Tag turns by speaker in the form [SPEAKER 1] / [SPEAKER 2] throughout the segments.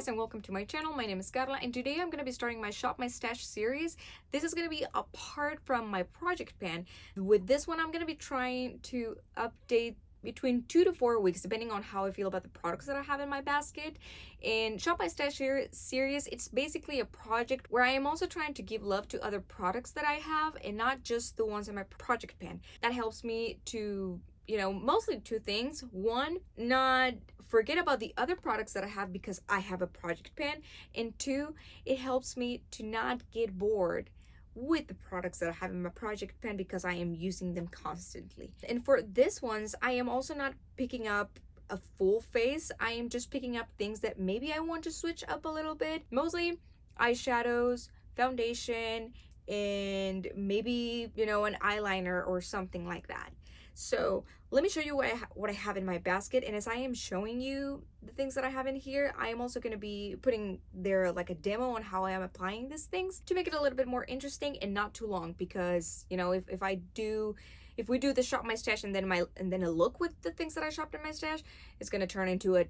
[SPEAKER 1] guys, and welcome to my channel. My name is Carla, and today I'm going to be starting my Shop My Stash series. This is going to be apart from my project pan. With this one, I'm going to be trying to update between 2 to 4 weeks, depending on how I feel about the products that I have in my basket. In Shop My Stash series, it's basically a project where I am also trying to give love to other products that I have and not just the ones in my project pan. That helps me to, mostly two things. One, not forget about the other products that I have because I have a project pan. And two, it helps me to not get bored with the products that I have in my project pan because I am using them constantly. And for this ones, I am also not picking up a full face. I am just picking up things that maybe I want to switch up a little bit. Mostly eyeshadows, foundation, and maybe, an eyeliner or something like that. So let me show you what I have in my basket. And as I am showing you the things that I have in here, I am also going to be putting there like a demo on how I am applying these things to make it a little bit more interesting and not too long, because if we do the Shop My Stash and then a look with the things that I shopped in my stash, it's going to turn into a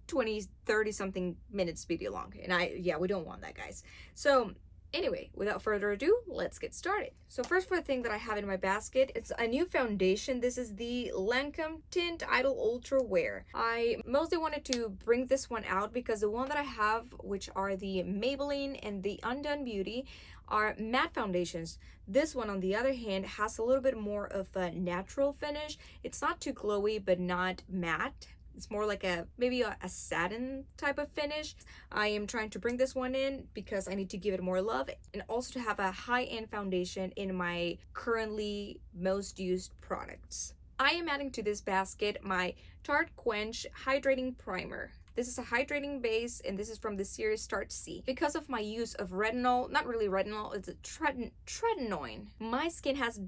[SPEAKER 1] 20-30 something minutes video long, and we don't want that, guys. So anyway, without further ado, let's get started. So first, for the thing that I have in my basket, it's a new foundation. This is the Lancome Tint Idol Ultra Wear. I mostly wanted to bring this one out because the one that I have, which are the Maybelline and the Undone Beauty, are matte foundations. This one, on the other hand, has a little bit more of a natural finish. It's not too glowy, but not matte. It's more like maybe a satin type of finish. I am trying to bring this one in because I need to give it more love and also to have a high-end foundation in my currently most used products. I am adding to this basket my Tarte Quench Hydrating Primer. This is a hydrating base, and this is from the series Tarte C. Because of my use of retinol, not really retinol, it's a tretinoin, my skin has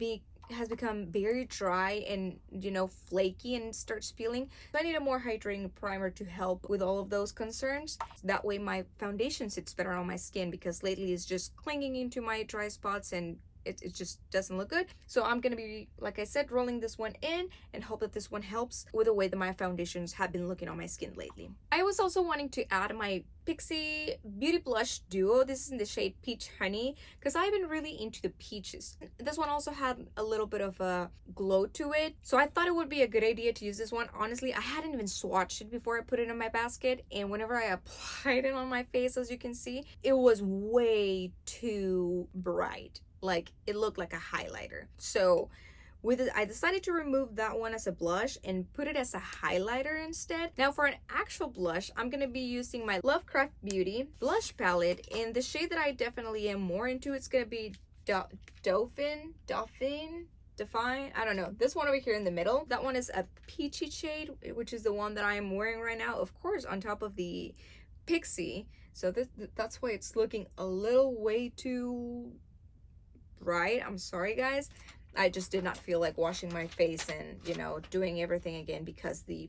[SPEAKER 1] become very dry and flaky and starts peeling. So I need a more hydrating primer to help with all of those concerns. That way my foundation sits better on my skin, because lately it's just clinging into my dry spots and it just doesn't look good. So I'm gonna be, like I said, rolling this one in and hope that this one helps with the way that my foundations have been looking on my skin lately. I was also wanting to add my Pixi Beauty Blush Duo. This is in the shade Peach Honey because I've been really into the peaches. This one also had a little bit of a glow to it, so I thought it would be a good idea to use this one. Honestly, I hadn't even swatched it before I put it in my basket, and whenever I applied it on my face, as you can see, it was way too bright. Like, it looked like a highlighter. So with it, I decided to remove that one as a blush and put it as a highlighter instead. Now for an actual blush, I'm going to be using my Lovecraft Beauty blush palette in the shade that I definitely am more into. It's going to be Dauphine, I don't know. This one over here in the middle, that one is a peachy shade, which is the one that I am wearing right now, of course, on top of the Pixi. So that's why it's looking a little way too bright. I'm sorry, guys. I just did not feel like washing my face and doing everything again because the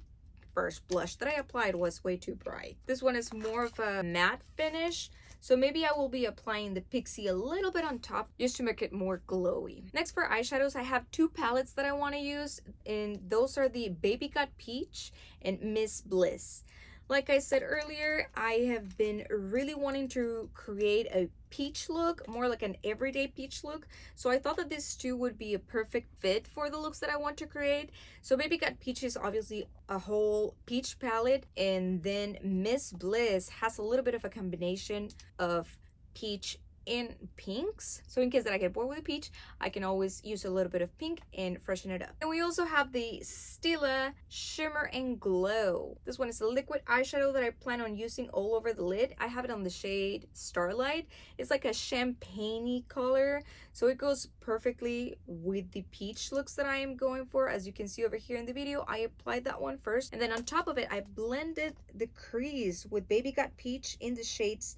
[SPEAKER 1] first blush that I applied was way too bright. This one is more of a matte finish, so maybe I will be applying the Pixi a little bit on top just to make it more glowy. Next, for eyeshadows, I have two palettes that I want to use, and those are the Baby Got Peach and Miss Bliss. Like I said earlier, I have been really wanting to create a peach look, more like an everyday peach look. So I thought that these two would be a perfect fit for the looks that I want to create. So Baby Got Peach is obviously a whole peach palette, and then Miss Bliss has a little bit of a combination of peach in pinks. So in case that I get bored with the peach, I can always use a little bit of pink and freshen it up. And we also have the Stila Shimmer and Glow. This one is a liquid eyeshadow that I plan on using all over the lid. I have it on the shade Starlight. It's like a champagne-y color, so it goes perfectly with the peach looks that I am going for. As you can see over here in the video, I applied that one first, and then on top of it, I blended the crease with Baby Got Peach in the shades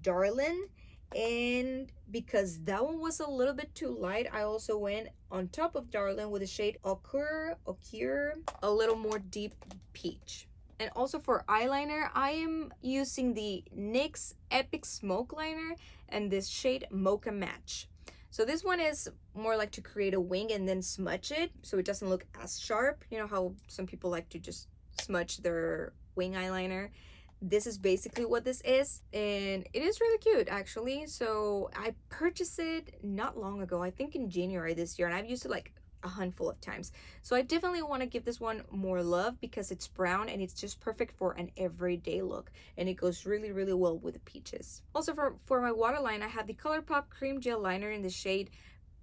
[SPEAKER 1] Darlin'. And because that one was a little bit too light, I also went on top of Darlin' with the shade Occur, a little more deep peach. And also for eyeliner, I am using the NYX Epic Smoke Liner and this shade Mocha Match. So this one is more like to create a wing and then smudge it so it doesn't look as sharp. You know how some people like to just smudge their wing eyeliner? This is basically what this is, and it is really cute actually. So I purchased it not long ago, I think in January this year, and I've used it like a handful of times. So I definitely want to give this one more love because it's brown and it's just perfect for an everyday look, and it goes really well with the peaches. Also for my waterline, I have the Colourpop cream gel liner in the shade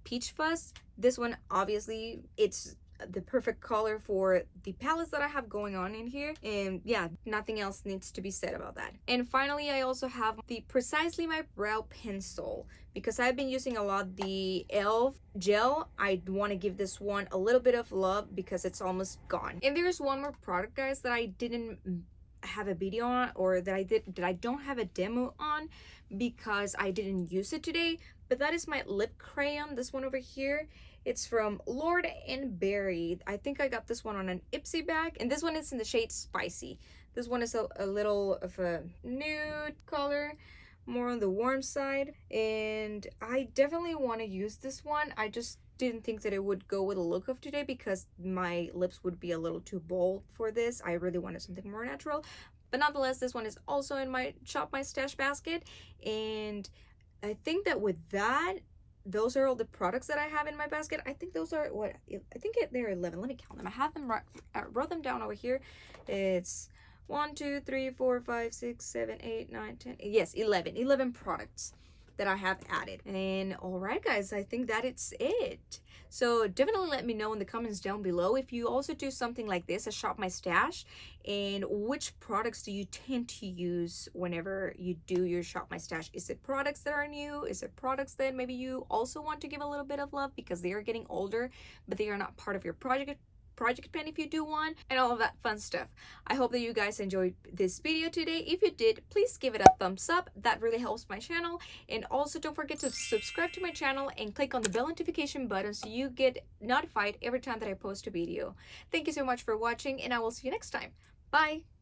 [SPEAKER 1] Peach Fuzz. This one, obviously, it's the perfect color for the palettes that I have going on in here, and yeah, nothing else needs to be said about that. And finally, I also have the Precisely My Brow Pencil because I've been using a lot the e.l.f. gel. I want to give this one a little bit of love because it's almost gone. And there's one more product, guys, that I didn't have a video on, or that I don't have a demo on because I didn't use it today, but that is my lip crayon, this one over here. It's from Lord and Berry. I think I got this one on an Ipsy bag, and this one is in the shade Spicy. This one is a little of a nude color, more on the warm side, and I definitely want to use this one. I just didn't think that it would go with the look of today because my lips would be a little too bold for this. I really wanted something more natural, but nonetheless, this one is also in my Shop My Stash basket, and I think that with that, those are all the products that I have in my basket. I think those are what, I think they're 11. Let me count them. I have them wrote them down over here. It's 1 2 3 4 5 6 7 8 9 10. Yes, 11 products that I have added. And all right, guys, I think that it's it. So definitely let me know in the comments down below if you also do something like this, a Shop My Stash, and which products do you tend to use whenever you do your Shop My Stash. Is it products that are new? Is it products that maybe you also want to give a little bit of love because they are getting older but they are not part of your project pen if you do one, and all of that fun stuff. I hope that you guys enjoyed this video today. If you did, please give it a thumbs up. That really helps my channel. And also don't forget to subscribe to my channel and click on the bell notification button so you get notified every time that I post a video. Thank you so much for watching, and I will see you next time. Bye!